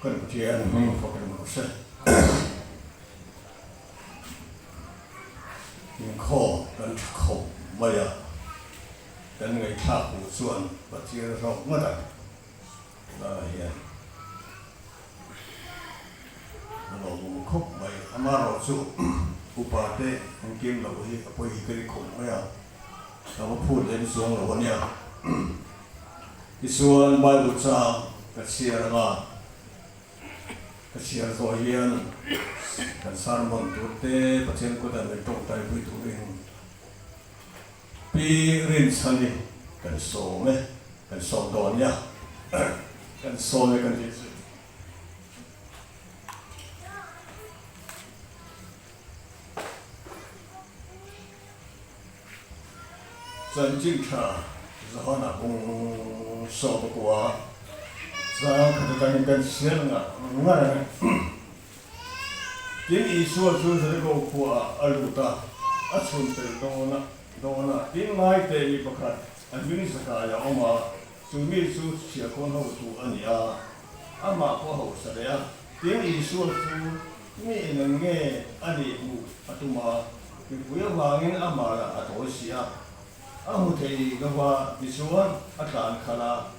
kan tian fokan mo se in kho kan kho maya kan ngai tha ku chuan pathian ro ngata la hian lo mu khop mai amaro chu upate kim lo hi apoi kri khom maya ta phut en suang lo nia isuan Bible cha ka share nga ka share zo hian kan sarmon tu te pathian ko da me tong tai pui tu rin pi rin sani kan so me kan so don ya kan so me kan jesu chân chính cha do na bung so bu kwa za ka ta ni kan xian nga nga tin i so chu za ko kwa aluta a chun te do na tin mai te ni pakhat Thupui'Zakaia oma chu mi chu sia kon ho tu ania ama ko ho sa ya tin i so chu mi nang nge ani mu atuma ki puya wangin ama la ato sia amu thei gawa bisuan atan khala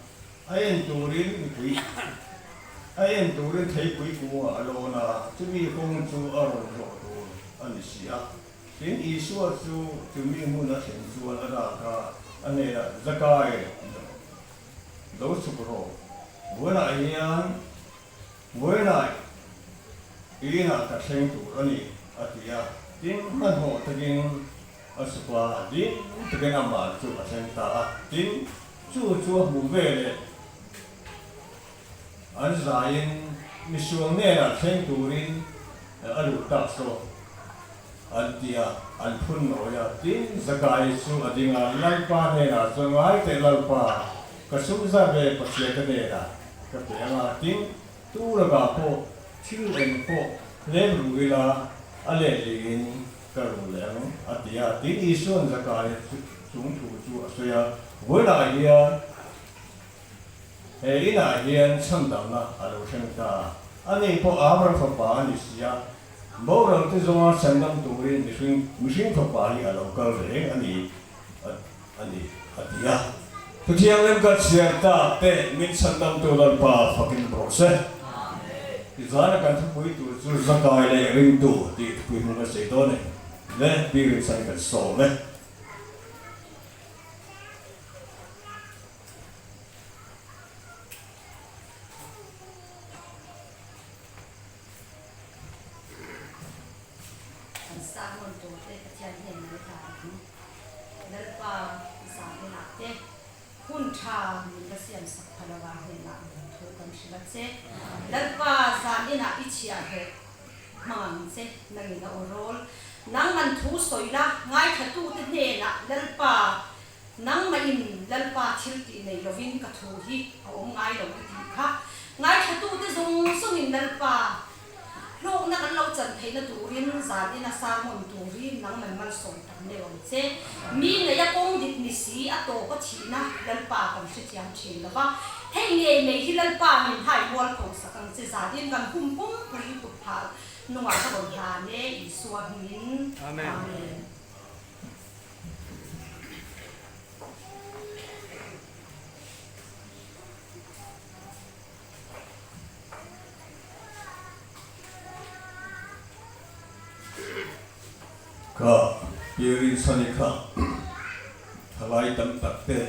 ayen turin ni pui ayen turin thei pui ku alona chumi kong chu aro ro tu ani sia tin isua chu chumi mu na chen chu ala ka ane la zakai do su pro wala yan wala ina ta chen tu ani atia tin man ho tagin asukwa din tegen amma chu asenta din chu mu ve le an zain misuang ne la theng turin alu ta so an tia an phun no ya din zakai chu adinga lalpa ne la zongai te lalpa ka su za ve pasia ka ne la ka te anga din tu la ga po thil en po le lu ila ale lin karu leng atia tin isuan Zakaia chung thu chu asoya wala hian ina hian chamdam na alo thengta ani po abra pa ni sia borang te zonga chamdam turin mishing pa ni alo kal re ani atia tutiang lem ka chiata te min chamdam tu lan pa fucking brose izana kan pui tu chu Zakaia le ringtu ti pui mo se do ne le pi san kan so le Sarmon tu te kacang hen le ta lalpa sa le na te hun tha min la siam sak phalawa he na thu kan shila che lalpa sa le na ichia he mang se nang na orol nang man thu soila ngai thatu te ne na lalpa nang ma in lalpa thil ti nei lovin ka thu hi ong ngai lo ti kha ngai thatu te zong sung in lalpa lok na kan lo chan thei na turin zan ina sarmon turin nang man mal som tam ne om che mi na ya kong dit ni si a to ko thina lalpa kan se chiam thin la ba thei nge nei hi lalpa min hai wal ko sakang che za din kan hum pui pu pha nuwa ka bon ha ne i suwa hin amen ka yeri sanika thalai tam tak te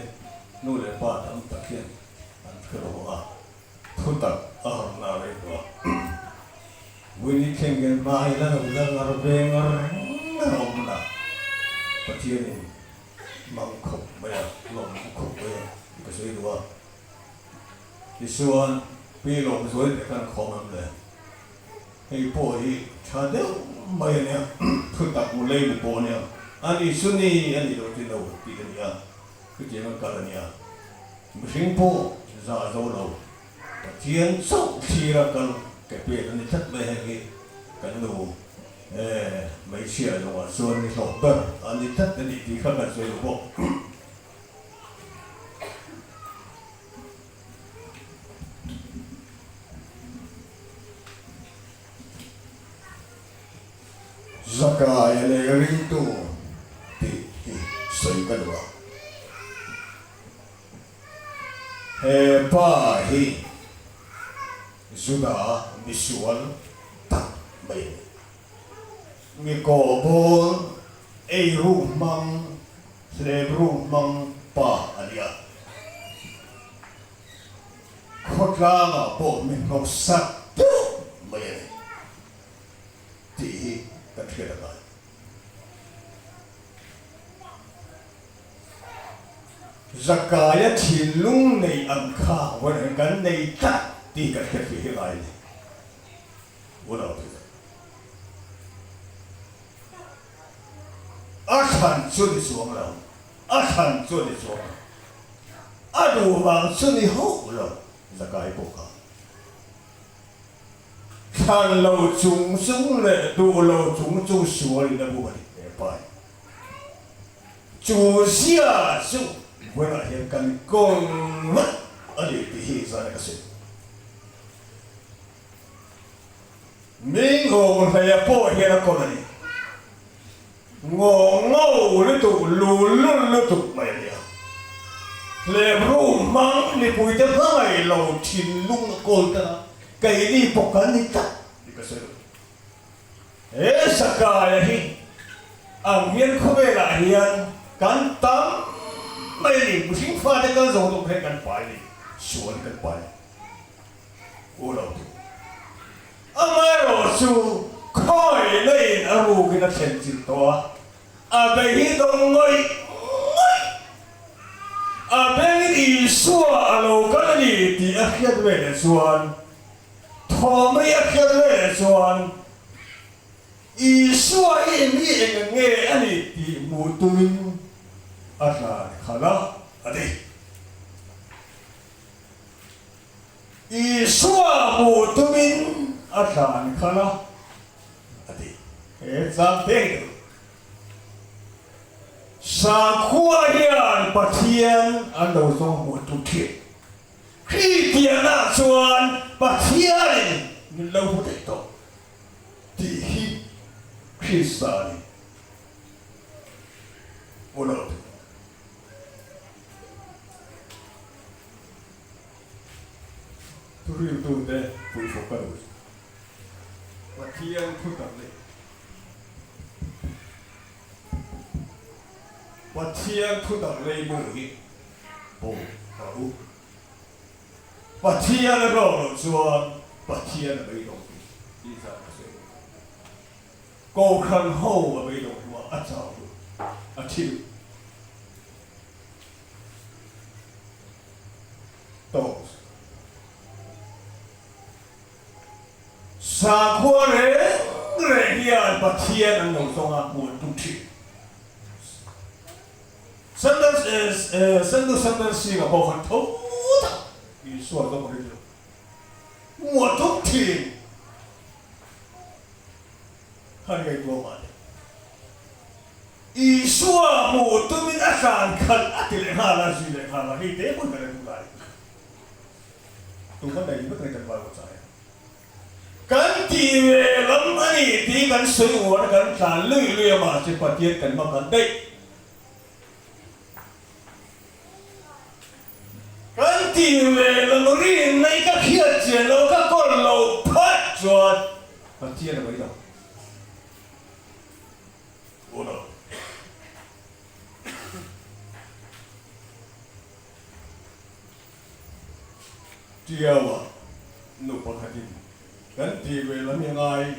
nu le pa tam tak hian an khro a thutak a na le ko wini khengen bai la la ngar be ngar rom na pathian mang khop ba lom khop ba ka sei do isuan pi lom zoi de kan khom am le hei po hi cha de mai ne thutak mu le po ne ani suni ani do ti lo ti ne ku je ma ka ne mishing po za zo lo pathian so thi ra kan ke pe ni chat ba he kan lo mấy chia rồi xuân thì sổ bờ anh đi tất thì không cần xây bộ Thupui'Zakaia le ringtu ti soi kadwa he pa hi sudah visual tak baik mi ko bon rumang rumang pa alia khotla po min ngok sak baik ti kan kira kan Zakaia thilung nei am kha wan kan nei ta ti kan kira hi lai wala tu akan chu ni suang lo akan chu ni suang adu bang chu ni ho lo Zakaia po ka kan lo chung sung le du lo chung chung suo li na bu ba ni pai chu xia su wala hian kan kong ali ti hi sa na ka se Ming ho saya po hian ko ni ngo le tu lu le tu mai ya le ru mang ni pui te mai lo chin lung ko ta kai ni pokan ni ta di ka se Zakaia hi ang hian ko ve la hian kan tam mai ni bu sing fa de kan zo to khe kan pai ni suan kan pai o lo tu amai ro su khoi nei aru ki na chen chin to a bai hi dong ngoi a bai ni suwa a lo kan ni ti a khiat ve le suan tho mai a khiat ve le suan i suwa i mi nge ani ti mu tuin Asal khala ade iswa mu tumin asal khala ade exam deng sa khua hian pathian ando song mu tu thi khi tian na chuan pathian ni lo hu te to ti hi khi sa ni ola Turi tu deh pui fokan us. Patian putar le. Patian putar le mui. Po tahu. Patian ro chuan patian bai dong. Isa se. Ko khan ho bai dong wa a chao. A chiu. To sa khua re hian pathian an lo songa mu tu thi sandan si ga bo khan tho ta i suar do ri mu tu thi han ga do ma i suar mu tu min asan khan atil ha la si le ha la hi te bu ga le tu lai tu kan dai bu kan kan ba ko sai kan ti ve lam ani ti kan sui wo kan san lui ma se patiet kan ma kan dei kan ti ve lam ri nei ka khia che lo ka kol lo phat chuan patiet ba ida ola tiawa no pakhatin kan ti ve lam yangai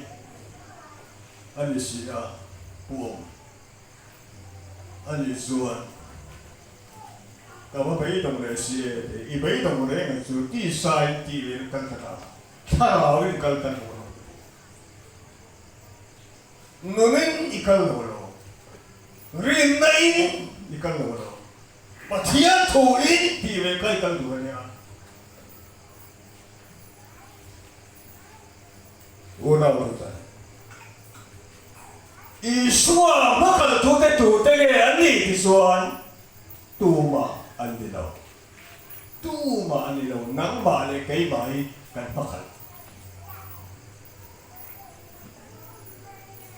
ani sia puom ani zuan ka ba bai dong le si i bai dong le ngai su ti sai ti ve kan ta ta ra wi kal kan wo no men i kal no lo rin nai i kal no lo ma thia thu i ti ve kai kal du ne Una bruta. I suan makal tu te ani ti suan tuma ani lo. Tuma ani lo nang ba le kai mai kan makal.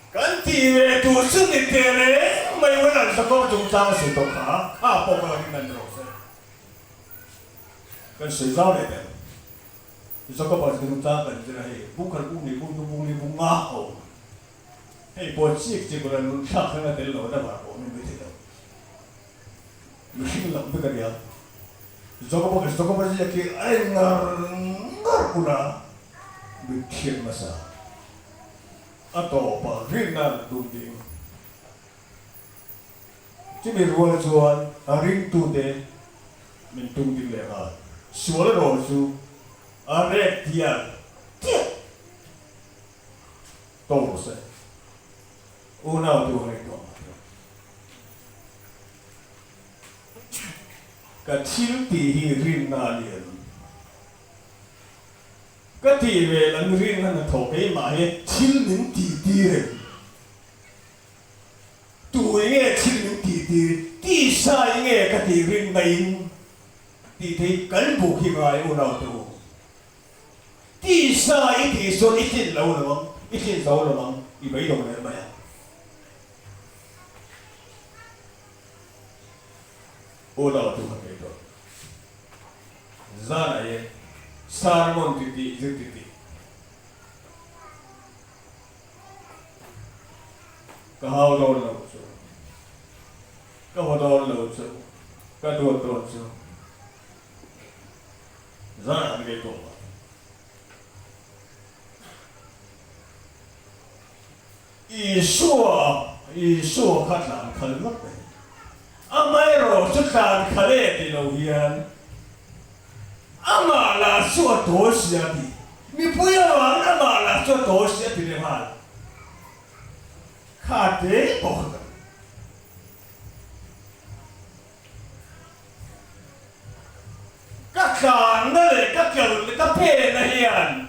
Kan ti về tu sư thì tiền đấy mấy bữa lần sau có chúng ta sử dụng khá bộ vào những lần rồi sẽ cần sử dụng để tiền sau có bao chúng ta cần gì này bung khăn bung đi bung ngã hậu hay bộ chiếc chỉ có là muốn khác hơn là tiền lỗi đã bảo bộ mình mới thấy đâu mình làm cái gì à sau có bao giờ khi anh ngar kuna mình thiệt mà sao atau apa ringan tunggu jadi ruang jual ring tu deh mintung di leher suara rosu arek dia tahu saya una tu hari tu kecil tihi ringan dia cái thì về là riêng là thổ cái mà hệ chín những tỷ rồi tuổi nghe chín những tỷ sai nghe cái thì riêng này tỷ thì cán bộ khi ngài u nào tu tỷ sai thì số ít tiền lâu rồi không ít tiền giàu rồi không thì mấy đồng này mà u nào tu không cái đó ra này Sarmon titi, titi. Kahau dol lo so, kahau dol lo so, kadua dol so. Zan cái đó. Isua khát làm khẩn lắm đấy. Amai rồi chút đàn khale thì lâu hiền. Ama la sua dosia di. Mi puya wang ama la sua dosia di lemal. Khate boh. Các khang này các kiểu các phe này hiền.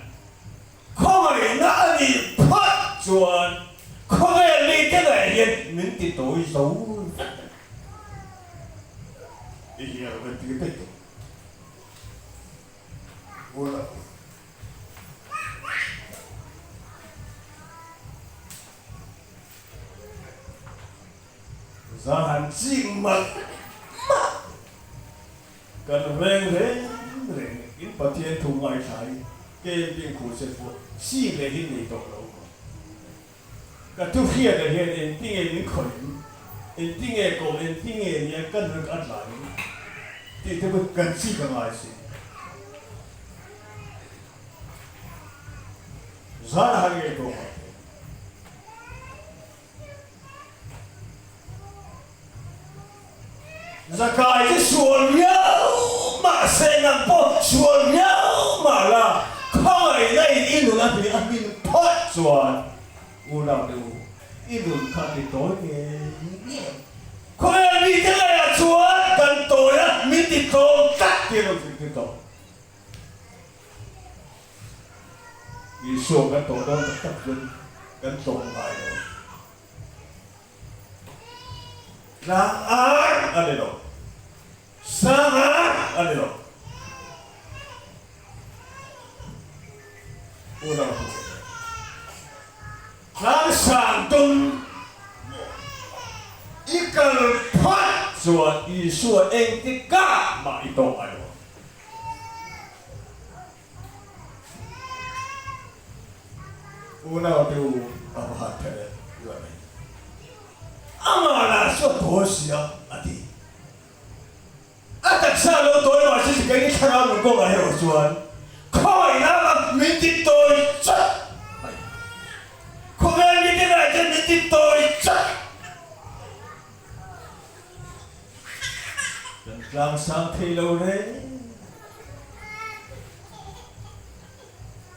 Không ai ngã đi phát chuẩn. Không ai đi cái này hiền. Mình thì tối xấu. Ý hiểu cái tiếng tích. Ủa ra hành chinh mật cần rèn in bát thiên thu ngoài trái kê biên khu sẽ phụ chi về hình này tổ lâu cả tu hiện là hiện in tiếng in khởi in tiếng cổ in tiếng này cần được ăn lại thì thế mới cần chi cái ngoài gì rất hay cái câu hỏi Zakai cái xuồng nhau mà xe nằm po xuồng nhau mà là khơi này in được là vì anh in phát xuồng u nào đều in được khăn thì tối nghe khơi đi thế này là xuồng cần tối á mình thì tối cắt tiền được thì tối Isu kan tolong tetap kan tolong ayo. Sangat ada loh, sangat ada loh. Udah tu. Langsung tung ikan pat suat isu entika mak itu ayo. Una tu apa hati dia, amala so dosia adi. Atak salo toy masih sekali cara mengkau ayo suan. Kau ina minti toy cak. Kau ni kita aja minti toy cak. Dan langsung thelo ni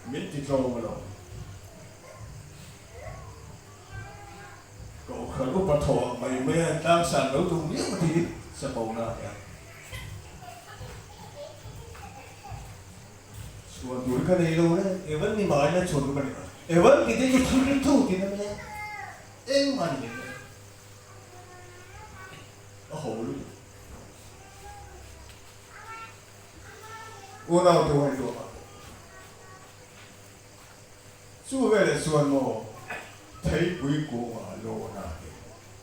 minti toy malam. Cậu khởi lúc bắt thọ mày mê đang sàn đấu tung biết mà thì sẽ bầu nào kìa xuân tuổi cái này đâu đấy em vẫn đi mãi lên chuột của mình em vẫn cái cái thu thì nó mới em mà gì nó hổ luôn u nào tôi hay đồ mà chú về là xuân mồ thấy quý cô mà đồ nào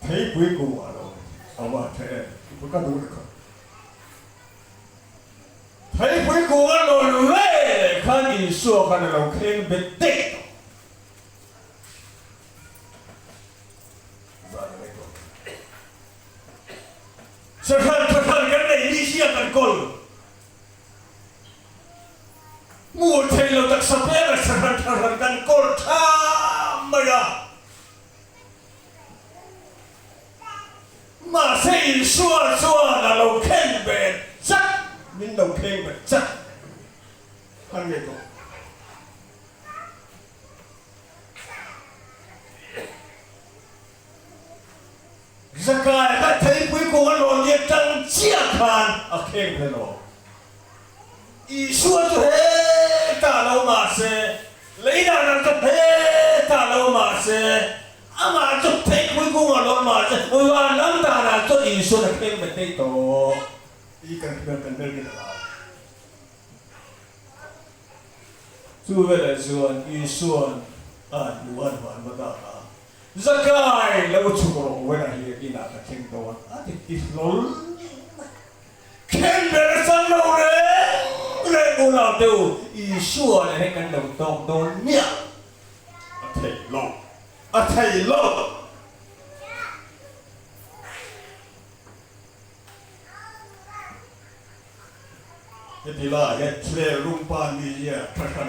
thấy cuối cùng ở đâu ông mà thế có các đúng không thấy cuối cùng ở đâu lệ khăn ý xua khăn là khen biệt tích sẽ khăn cái này đi xia cần cồn mua thấy lâu đặc sắp hết là sẽ khăn cần cồn tham mà ya mà sẽ ý xua là lâu khen biệt chắc mình lâu khen biệt chắc khăn này cồn Zakaia các thấy cuối cùng anh nói liệt trăng chia khan ở khen thế nào ý xua cho hết ta lâu mà sẽ lấy ra là cho hết ta lâu mà sẽ mà cho thấy cuối cùng anh nói mà sẽ và nắm ta là cho ý xua là khen bên đây tổ ý cần cái nào chú về là xuân ý xuân đủ ăn hoàn bất đạo Zakaia lagu chukro wena hiya ina ka kingdom ati islol ken beresan lo re una tu isua le kan lo tong don nia athai lo Yatila yat chle rumpa ni ya thatan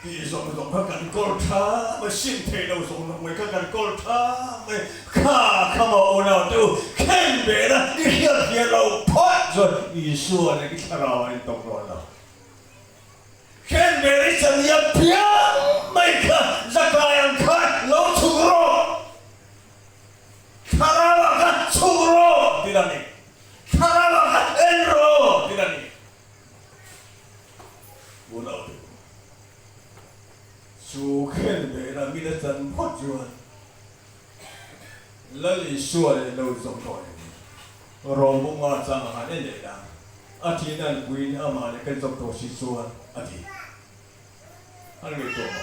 ที่ส่งเขากันกอลท่ามาชิมเทเราส่งมาเขากันกอลท่ามาข้าเข้ามาโอนาดูเข็นเบนะนี่เฮียเราพัดจนอีส่วนนี้ที่เราอันตกรอนเราเข็นเบนี่จะมีเพียงไม่ค่ะจะกลายเป็นข้าเราชุกโรข้าเราค่ะชุกโรที่นั่นนี่ข้าเราค่ะเอ็นโรที่นั่นนี่โอนาดู苏肯贝那米的真破旧，那里说的都是错的。罗布马张哈那来啦，阿天那贵阿妈的跟着都是说阿天，阿没做嘛。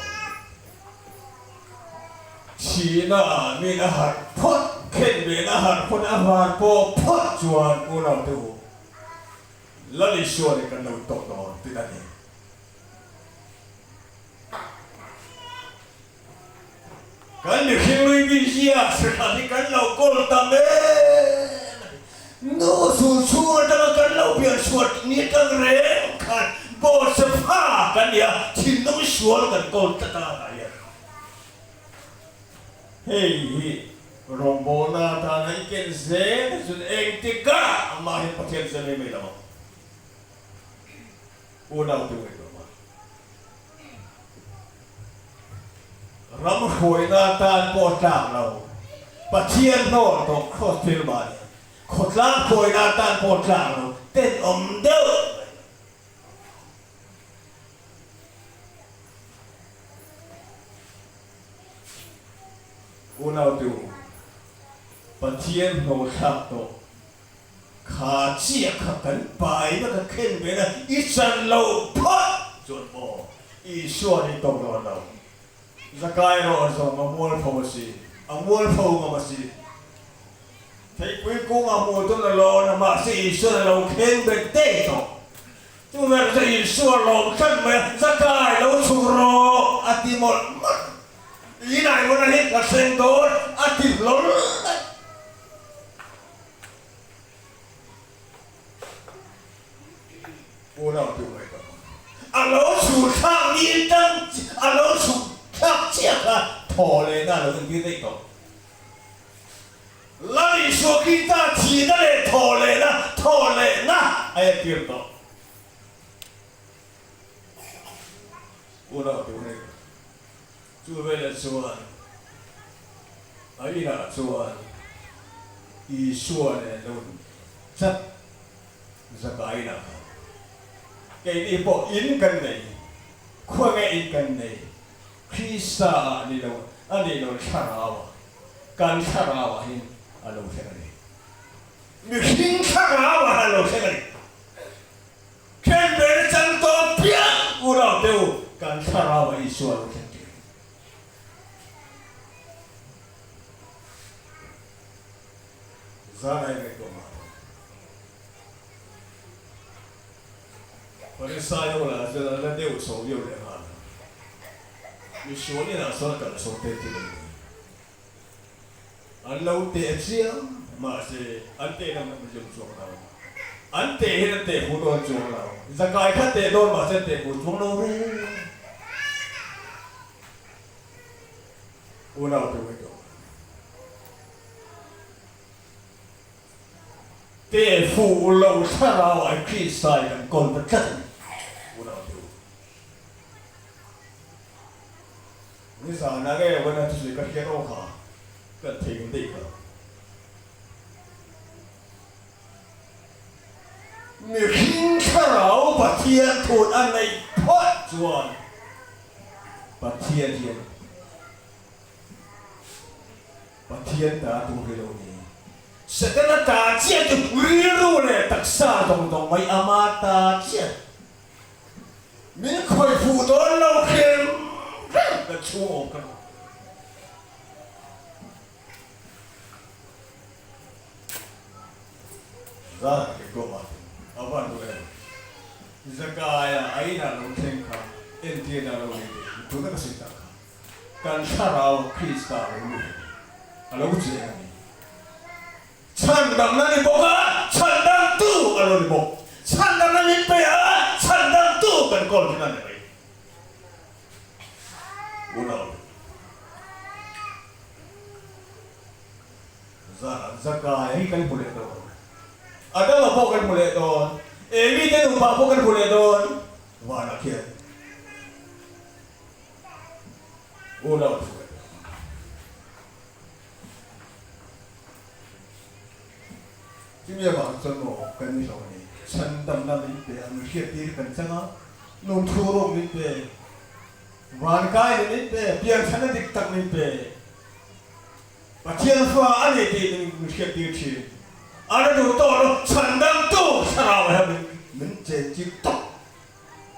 起那米那哈破，肯贝那哈破阿妈破破旧，我老都，那里说的跟都多，对不对？กันเขียนไว้วิเชียสถานที่กันเราโกลตาเมโนสูชัวตั้งกันเราเปลี่ยนสวดนี้ตั้งเร่กันโบสภากันเนี่ยที่น้องสวดกันโกลตาอะไรเฮ้ยรองโบนาตาในเกณฑ์เซนสุดเองติกะมาเห็นประเทศเซนไม่ได้มั้งอุณาตัวเองรำหวยนาตาปอดจากเราปะเทียนโน่ตกโคตรฟิลมาเนี่ยขดล้างหวยนาตาปอดจากเราเต้นอมเด้ออุณเอาดูปะเทียนโน่ชักโตขาเชี่ยขับกันไปแล้วก็เข้นไปนะอีสันเราพัดจนบ่อีชัวที่ตกนอนเราZakaia ro so mamul phomasi amul phomasi thấy quý cô mà mua tôi là lo là mà sĩ xưa là khen về tê rồi chúng ta sĩ xưa lo chân mà Zakaia lâu sụp rồi ati một ý này muốn hết là sen tốt ati lớn cô nào từ vậy đó lâu sụp sang yên tâm lâu sụp khác chiếc là thò lên là đừng biết đấy đâu lại số khi ta chỉ đã để thò lên na ai biết đâu u nào điều này chú về là xuân ấy là xuân ý xuân này luôn chắc Zakaia là cái đi bộ in cần này khoa nghe in cần này khi xa anh đi đâu charawa kan charawa hin alo sekali mi hin charawa alo sekali ken bere chan to pia ura teu kan charawa isu alo sekali giá này cái của mà và cái sai đâu là giờ là đều số nhiều để mà vì số này là số cần số tiền thì anh lâu tiền riêng mà sẽ anh tiền là mình dùng chuộc nào anh tiền là tiền của đồn chuộc nào giờ cái khác tiền đồn mà sẽ tiền của chuộc đâu đấy u nào thì vậy tiền phụ lâu xa nào anh khi sai anh còn vật chất u nào thì bây giờ là cái vấn đề chỉ cần cái đâu hả cần thỉnh đi cả người khinh khảo và thiên thụt anh này thoát chuẩn và thiên đã tu cái đâu này sẽ cái nó ta chết được quý rồi này tất cả đồng mấy amata chết mình khôi phục đó lâu khem cái chúa cái ra cái câu mà apa tu kan Zakaya aina lo tengka entiena lo ni tu tak sita kan sarau Krista lo alo kuce ni chandam nani boga chandam tu alo ni bog chandam nani pe chandam tu kan kol ni nani bai unau Zakaya kan boleh tu ada apa kan boleh don, ini kan apa kan boleh don, mana kian, ulah. Jadi apa semua kan ni sama ni, cendam nama ni pe, manusia diri kan canga, nunturung ni pe, wankai ni pe, biar sana diktak ni pe, bacian fua ane di manusia diri. Ada tu tahu cendam tu sarau ya min cecik tak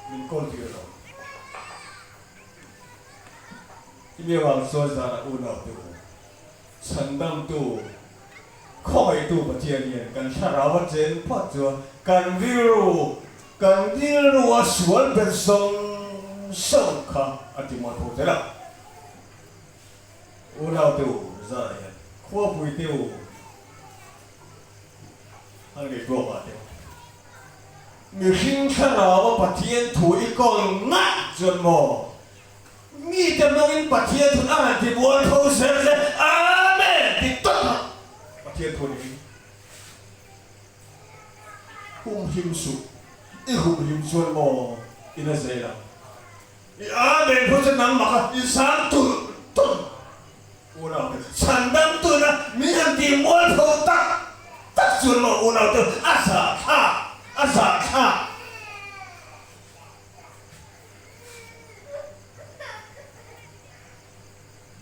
min kau dia tahu. Ini orang saudara unau tu cendam tu kau itu berjian kan sarau jen patu kan viru asal bersong songka ati matu jelah. Unau tu saya kau pun itu anh để đùa mà thế, người sinh khả nào mà bát thiên thổi còn ngắt chuẩn mò, nghĩ tới nói in bát thiên thổi anh thì buồn thâu sẽ amen thì tất bát thiên thổi đi, hùng hiểm sụp, hùng hiểm chuẩn mò, in là gì đó, amen thôi sẽ nằm mặc in sáng tu, u nào sáng đam tu là mình ăn thì buồn thâu tắc. Tak suruh mau unau tu asa ha.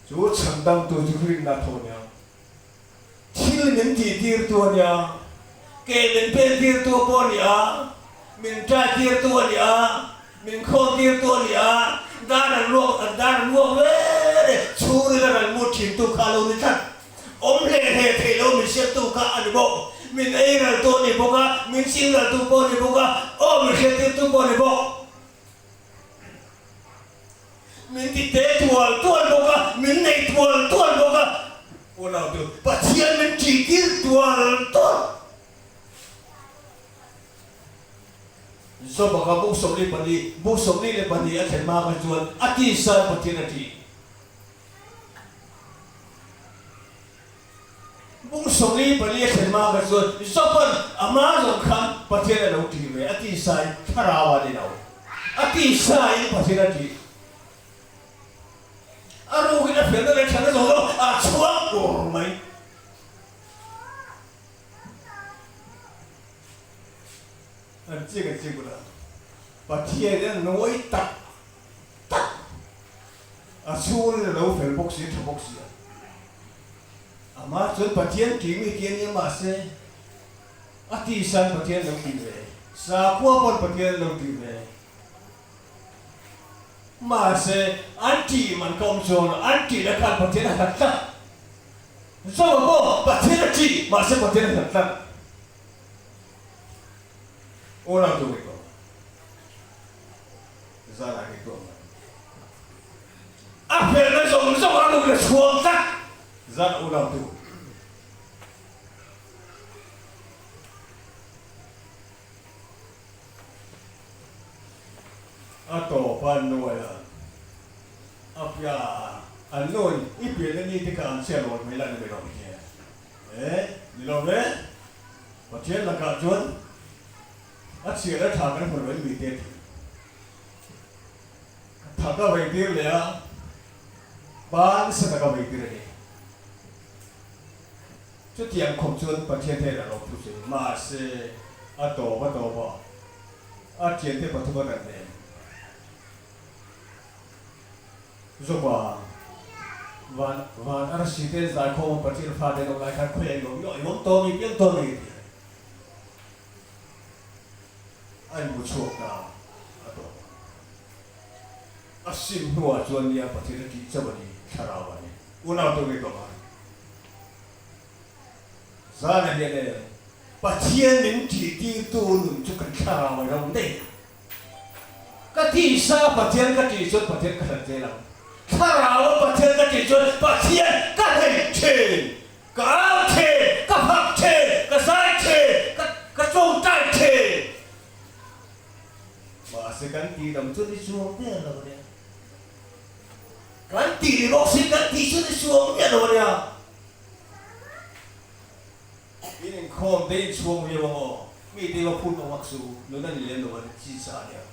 Chú chẳng đăng tu chú ring na thôi nha. Thiếu những gì tiệt tu nha. Kể mình bên tiệt tu bao nha. Mình trai tiệt tu nha. Mình không tiệt tu nha. Đã là luộc về. Chú đi là một chuyện tu khá lâu đi chắc. Omle he lo mi se tu ka ani bo min ei ra to ni boga min sing ra tu bo ni boga o mi se ti tu bo ni bo min ti te tual boga min nei tual boga o na tu pathian min ti tual to so baka bu somli le pani a thema ka chuan ati sa pathian ati bung somli bali khema ka zo sopan ama zo khan pathian lo ti ve ati sai tharawa ni lo ati sai pathian ti aru ki na phela le thana zo a chuak ko mai an chi ku la pathian noi tak a chu le lo fel box si thobok si ama chun pathian ki mi kian ni ma se ati san pathian lo ti ve sa kwa pon pathian lo ti ve ma se anti man kom chon anti la kan pathian ha ta so bo pathian chi mà sẽ có tiền thật lắm ô nào tụi mình ra lại cái tuồng à về nó dùng nó được là xuống sắc ra ô nào tụi à tổ pan nuôi à áp ya anh nuôi ít tiền nên đi thì cả anh xe rồi mấy lần mới làm gì đấy đi làm đấy và chuyện là cả chuyến ắt xe đã thằng cái phần lớn bị tiền thằng cái vậy tiềnเลยอ่ะbán sẽ thằng cái vậy tiềnเลยchút tiền không chuyếnประเทศไทยเราพูดสิมาเสียอ่ะตัวบ่อ่ะเจียนที่ปัจจุบันเนี่ยรู้ป่ะวันอาทิตย์ที่จะเข้ามาประเทศฟ้าเดินออกไปข้างคุยกันอยู่ยังตัวมีเพียงตัวนี้ไอ้บุญโชคนะอาศิมหัวจวนเนี่ยประเทศที่จะวันนี้ชาราวันนี้อุณหภูมิตัวมันซาเนี่ยเนี่ยประเทศหนึ่งที่ตัวหนึ่งจะกันชาราวันเราเนี่ยก็ที่ซาประเทศก็ที่สุดประเทศก็เจริญถ้าเราประเทศก็จะจนประเทศก็ให้เทก็เอาเทก็พักเทก็ใส่เทก็จงใจเทมาสิกันตีดำจุดที่ช่วงเนี่ยเราเนี่ยกันตีบอกสิกันตีจุดที่ช่วงเนี่ยเราเนี่ยอีนึงคงได้ช่วงเดียวมีเดียวพูดมาวักสูนู่นนั่นเรียนเราเนี่ยจีซ่าเนี่ย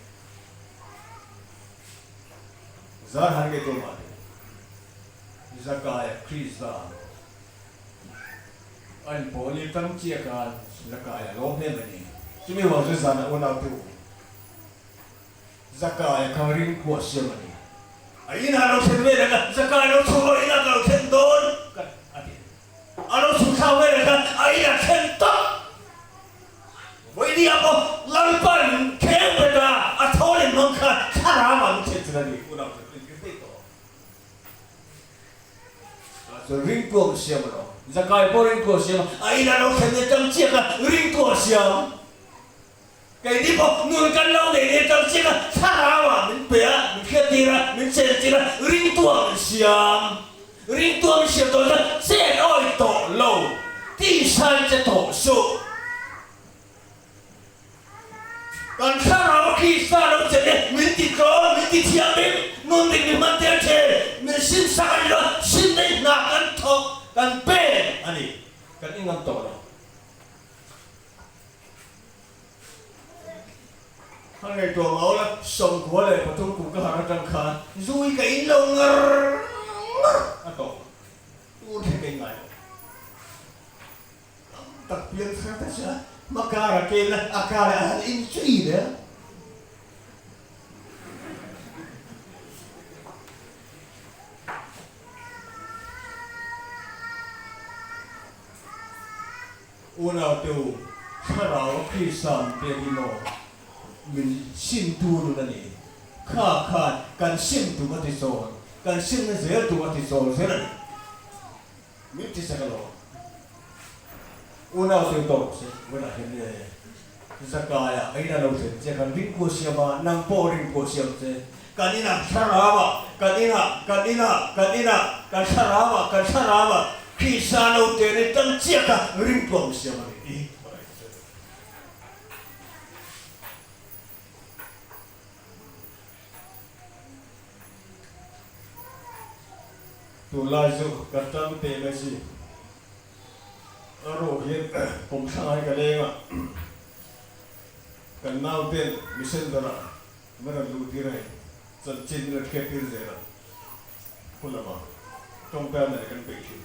Zahar ke tomar, Zakaya Krista, an poli tam ciakan Zakaya lomhe mani, cumi waktu sana unau tu, Zakaya kering kuasa mani, aina lo sedwe dengan Zakaya lo suruh ina kalau kendon, kan adi, alo susah mereka aina kentok, boleh apa lampan kembeda atau ni mungkin cara manusia jadi unau tu. So Ringtu'Luka19 Zakaya po Ringtu'Luka19 ay nanaw kanya tang siya ka Ringtu'Luka19 kaya di po nun kan lang din tang siya ka sarawa min paya min katira min sentira Ringtu'Luka19 Ringtu'Luka19 to na sen oi to lo ti san sa to so kan sarawa kisa lo sene min ti siya min nun din min mantel min sin sa kanila sin na kan to kan pe ani kan ingat to no hangai to mau la song ko le patung ku ka hara tang khan zui ka in lo ngar ato tu the ke ngai tak pian sa ta sa makara ke na akara in chui de unau tu charau Krista terino min sim tu nu nani kha kan sim tu mati so kan sim ne zel tu mati so zeran min ti sakalo unau tu to se wala hene Zakaya aina lo se je kan Ringtu'Luka19 nang po Ringtu'Luka19 kanina charawa kan charawa Krista lo tere tam ciaka Ringtu'Luka19 tu laju katam te mesi aro yen pom sangai kalenga kan mountain mission dara mera lu tirai chan chin rat ke tir zera kulama tong pa na kan pe chi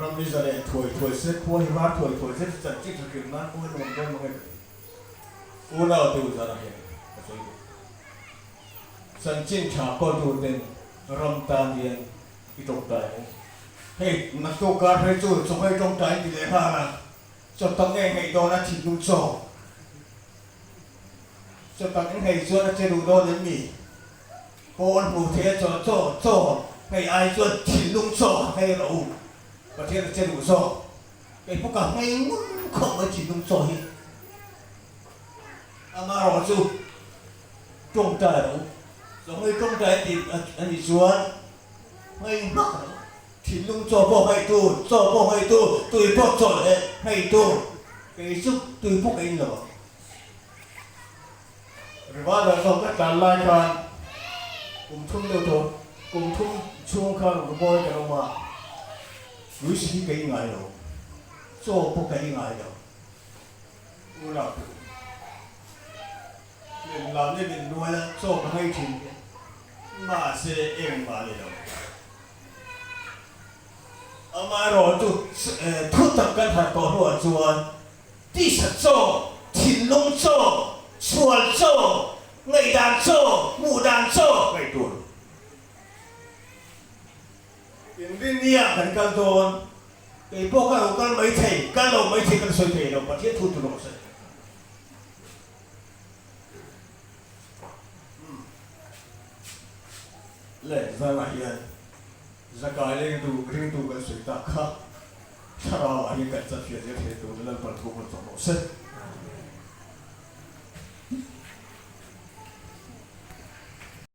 ram ni zale thoi se thoi ma thoi se chan chi thak na ko no mon ma una tu zara he san chin cha ko tu den ram ta nian i tong tai hey na to ka he chu so he tong tai ti le ha na cho tong nghe ngày đó là chỉ đủ cho tong nghe ngày xưa là chỉ đủ đó đến mì cô ăn mù thế cho ให้ไอ้ส่วนถิ่นลุงโซ่ให้เราประเทศเจริญโซ่ไอ้พวกกันให้งุ้นของมาถิ่นลุงโซ่ฮิอามาเราสู้จงใจเราสมัยจงใจติดอันนี้ส่วนไม่มากถิ่นลุงโซ่พวกให้ตู้โซ่พวกให้ตู้ตุยพวกโซ่ให้ตู้ไอ้ซุกตุยพวกไอ้หนอหรือว่าเราต้องการรายการกลุ่มทุ่งเดียวตัวกลุ่มทุ่งช่วงข้างกบอยกันออกมารู้สึกกี่ไงเราโซ่พวกไงเราอุลาบุเรื่องเราเนี่ยเป็นด้วยแล้วโซ่ก็ให้ทิ้งมาเสียเองมาเลยเราเอามารอจุดทุกตักกันหัดต่อหัวจวนที่สัตว์โซ่ถิ่นลงโซ่ชวนโซ่ไงด่านโซ่หมู่ด่านโซ่ไงตัวอย่างนี้กันกันโดนไอ้พวกเรากันไม่ใช่กันเราไม่ใช่กันสวยเทเราประเทศทุนตุลงสิเลยสมัยนั้นสกายเรื่องดูเรื่องดูกันสวยตาค่ะถ้าเราอันนี้กันจะเพียงจะเทตัวนั้นประตูมันสมบูรณ์